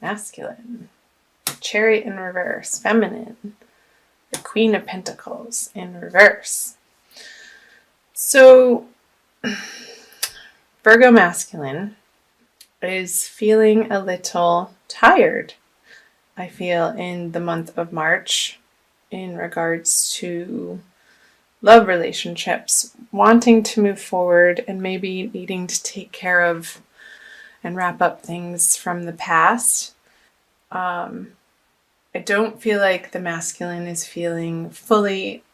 masculine, Chariot in reverse, feminine, the Queen of Pentacles in reverse. So Virgo masculine is feeling a little tired, I feel, in the month of March in regards to love relationships, wanting to move forward and maybe needing to take care of and wrap up things from the past. I don't feel like the masculine is feeling fully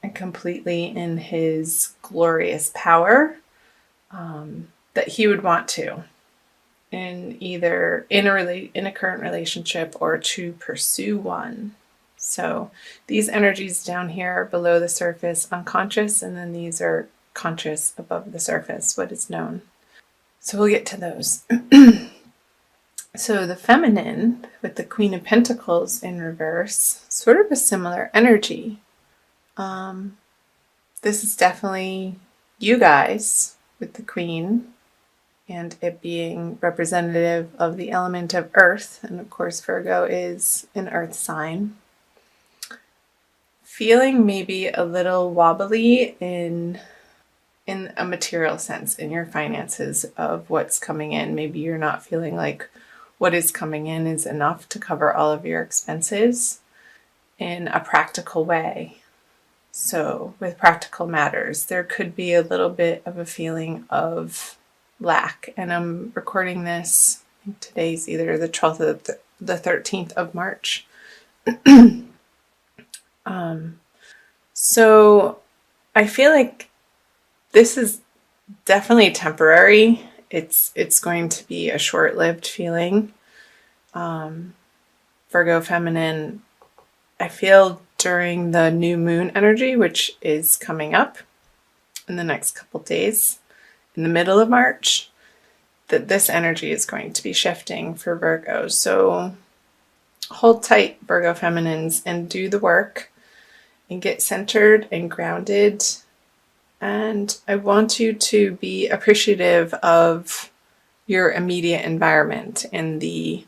and completely in his glorious power that he would want to in either in a current relationship or to pursue one. So these energies down here are below the surface, unconscious, and then these are conscious above the surface, what is known. So we'll get to those. So the feminine with the Queen of Pentacles in reverse, sort of a similar energy. This is definitely you guys with the Queen and it being representative of the element of earth. And of course, Virgo is an earth sign. Feeling maybe a little wobbly in a material sense in your finances of what's coming in. Maybe you're not feeling like what is coming in is enough to cover all of your expenses in a practical way. So with practical matters, there could be a little bit of a feeling of lack. And I'm recording this, I think today's either the 12th or the 13th of March. So I feel like this is definitely temporary. It's going to be a short-lived feeling. Virgo feminine, I feel during the new moon energy, which is coming up in the next couple days, in the middle of March, that this energy is going to be shifting for Virgo. So hold tight, Virgo feminines, and do the work and get centered and grounded. And I want you to be appreciative of your immediate environment and be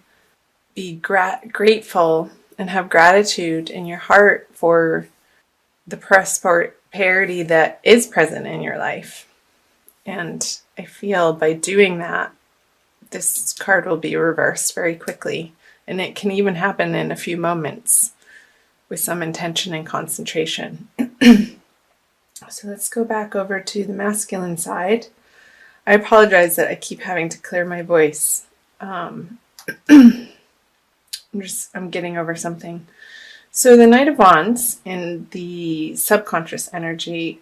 grateful and have gratitude in your heart for the prosperity that is present in your life. And I feel by doing that, this card will be reversed very quickly. And it can even happen in a few moments with some intention and concentration. So let's go back over to the masculine side. I apologize that I keep having to clear my voice. I'm getting over something. So the Knight of Wands in the subconscious energy,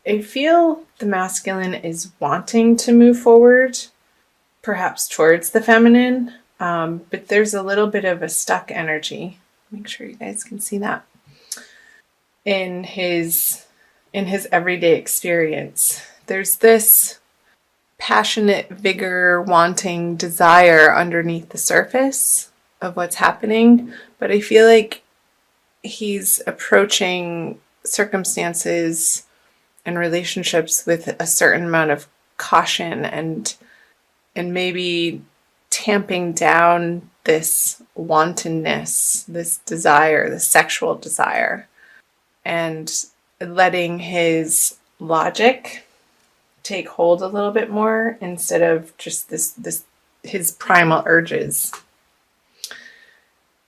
I feel the masculine is wanting to move forward, perhaps towards the feminine, but there's a little bit of a stuck energy. Make sure you guys can see that in his everyday experience. There's this passionate vigor, wanting desire underneath the surface of what's happening, but I feel like he's approaching circumstances and relationships with a certain amount of caution and maybe tamping down this wantonness, this desire, this sexual desire, and letting his logic take hold a little bit more instead of just his primal urges.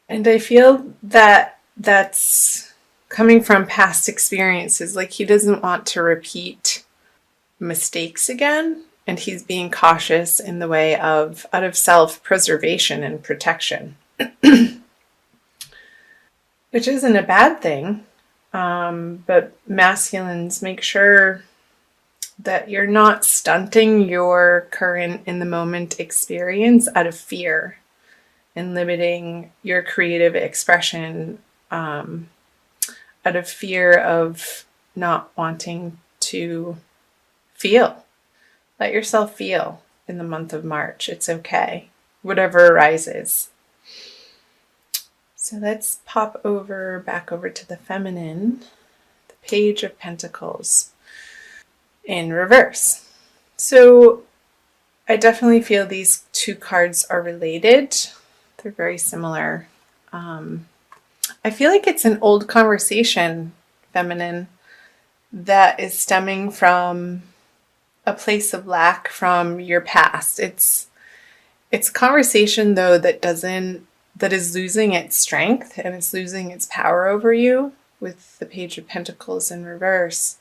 And I feel that that's coming from past experiences. Like he doesn't want to repeat mistakes again, and he's being cautious in the way of out of self-preservation and protection, which isn't a bad thing. But masculines, make sure that you're not stunting your current in the moment experience out of fear and limiting your creative expression out of fear of not wanting to feel. Let yourself feel in the month of March. It's okay. Whatever arises. So let's pop back over to the feminine, the Page of Pentacles in reverse. So I definitely feel these two cards are related. They're very similar. I feel like it's an old conversation, feminine, that is stemming from a place of lack from your past. It's a conversation though that is losing its strength and it's losing its power over you with the Page of Pentacles in reverse.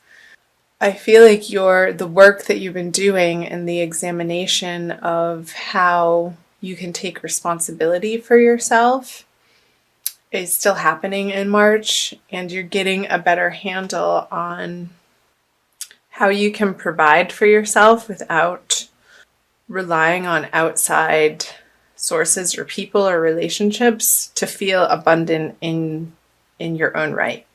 I feel like the work that you've been doing and the examination of how you can take responsibility for yourself is still happening in March, and you're getting a better handle on how you can provide for yourself without relying on outside sources or people or relationships to feel abundant in your own right.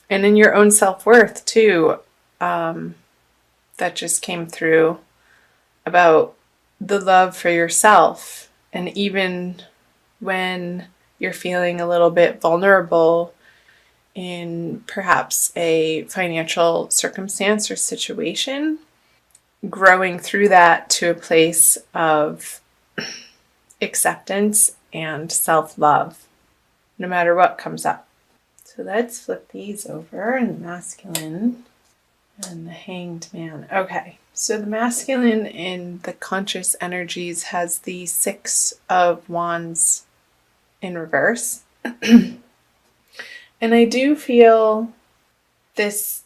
And in your own self-worth too. That just came through about the love for yourself. And even when you're feeling a little bit vulnerable in perhaps a financial circumstance or situation, growing through that to a place of acceptance and self-love, no matter what comes up. So let's flip these over, and the masculine and the Hanged Man. Okay, so the masculine in the conscious energies has the Six of Wands in reverse. And I do feel this,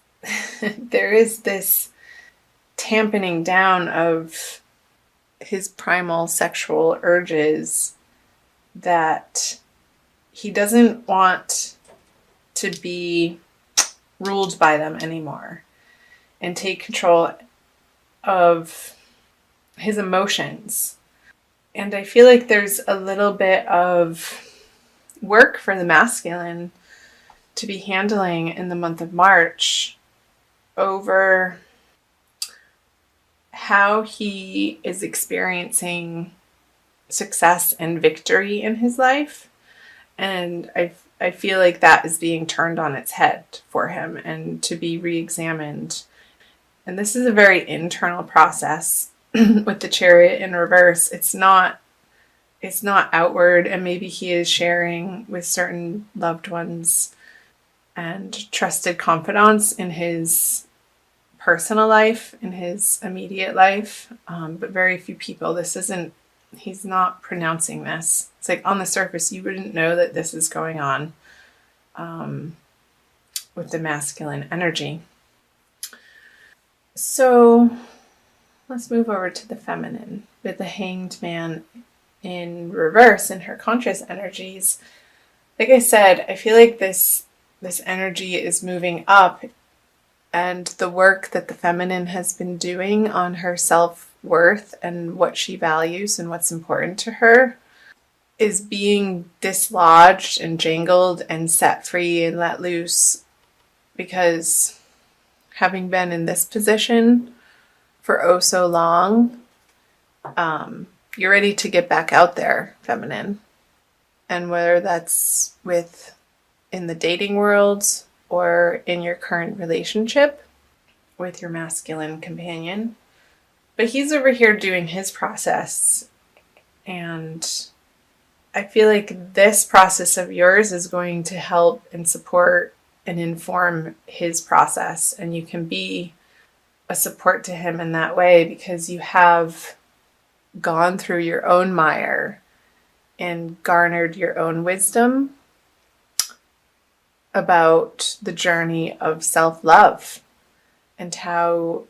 there is this tampening down of his primal sexual urges, that he doesn't want to be ruled by them anymore and take control of his emotions. And I feel like there's a little bit of work for the masculine to be handling in the month of March over how he is experiencing success and victory in his life. And I feel like that is being turned on its head for him and to be re-examined. And this is a very internal process with the Chariot in reverse. It's not outward, and maybe he is sharing with certain loved ones and trusted confidants in his personal life, in his immediate life, but very few people. He's not pronouncing this. It's like on the surface, you wouldn't know that this is going on with the masculine energy. So let's move over to the feminine with the Hanged Man in reverse in her conscious energies. Like I said, I feel like this energy is moving up, and the work that the feminine has been doing on her self-worth and what she values and what's important to her is being dislodged and jangled and set free and let loose, because having been in this position for oh so long, you're ready to get back out there, feminine. And whether that's in the dating world or in your current relationship with your masculine companion. But he's over here doing his process. And I feel like this process of yours is going to help and support and inform his process. And you can be a support to him in that way, because you have gone through your own mire and garnered your own wisdom about the journey of self-love and how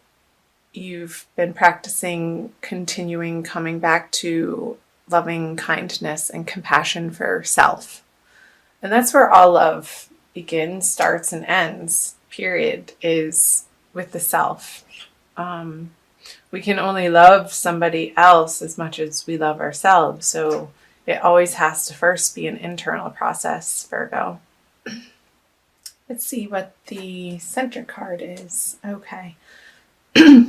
you've been practicing coming back to loving kindness and compassion for self. And that's where all love begins, starts, and ends, period, is with the self. We can only love somebody else as much as we love ourselves. So it always has to first be an internal process, Virgo. Let's see what the center card is. Okay.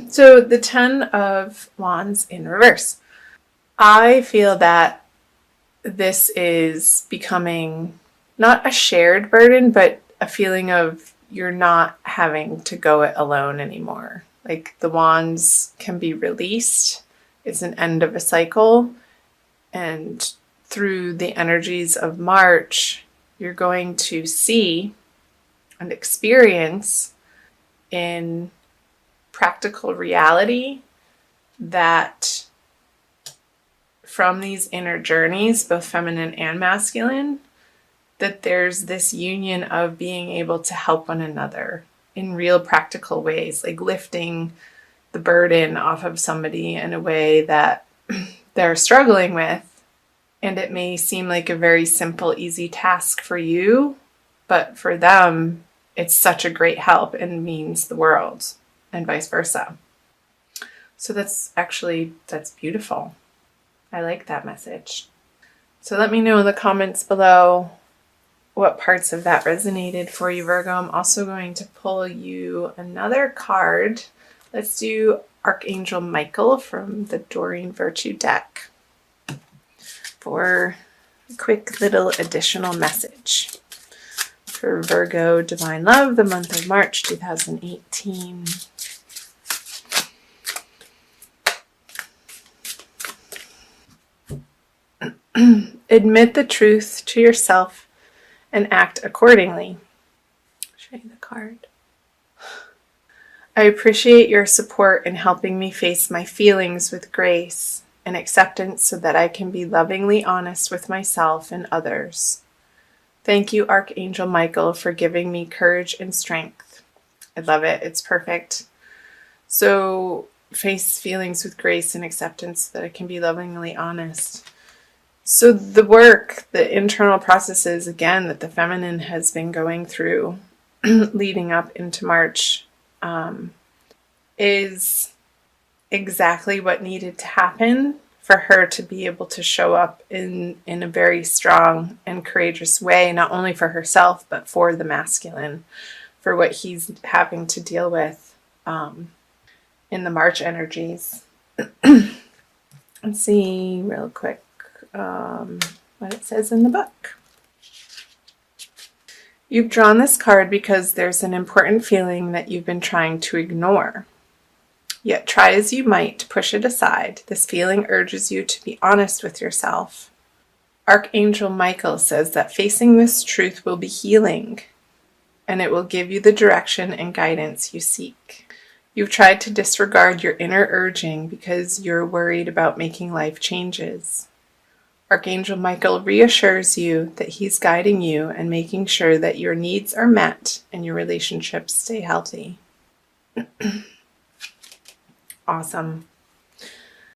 So the Ten of Wands in reverse. I feel that this is becoming not a shared burden, but a feeling of you're not having to go it alone anymore. Like the wands can be released. It's an end of a cycle. And through the energies of March, you're going to see and experience in practical reality that from these inner journeys, both feminine and masculine, that there's this union of being able to help one another in real practical ways, like lifting the burden off of somebody in a way that they're struggling with. And it may seem like a very simple, easy task for you, but for them, it's such a great help and means the world, and vice versa. So that's beautiful. I like that message. So let me know in the comments below what parts of that resonated for you, Virgo. I'm also going to pull you another card. Let's do Archangel Michael from the Doreen Virtue deck for a quick little additional message for Virgo Divine Love, the month of March 2018. Admit the truth to yourself and act accordingly. I'll show you the card. I appreciate your support in helping me face my feelings with grace and acceptance so that I can be lovingly honest with myself and others. Thank you, Archangel Michael, for giving me courage and strength. I love it. It's perfect. So, face feelings with grace and acceptance so that I can be lovingly honest. So the work, the internal processes, again, that the feminine has been going through leading up into March is exactly what needed to happen for her to be able to show up in a very strong and courageous way, not only for herself, but for the masculine, for what he's having to deal with in the March energies. Let's see real quick what it says in the book. You've drawn this card because there's an important feeling that you've been trying to ignore. Yet try as you might to push it aside, this feeling urges you to be honest with yourself. Archangel Michael says that facing this truth will be healing, and it will give you the direction and guidance you seek. You've tried to disregard your inner urging because you're worried about making life changes. Archangel Michael reassures you that he's guiding you and making sure that your needs are met and your relationships stay healthy. Awesome.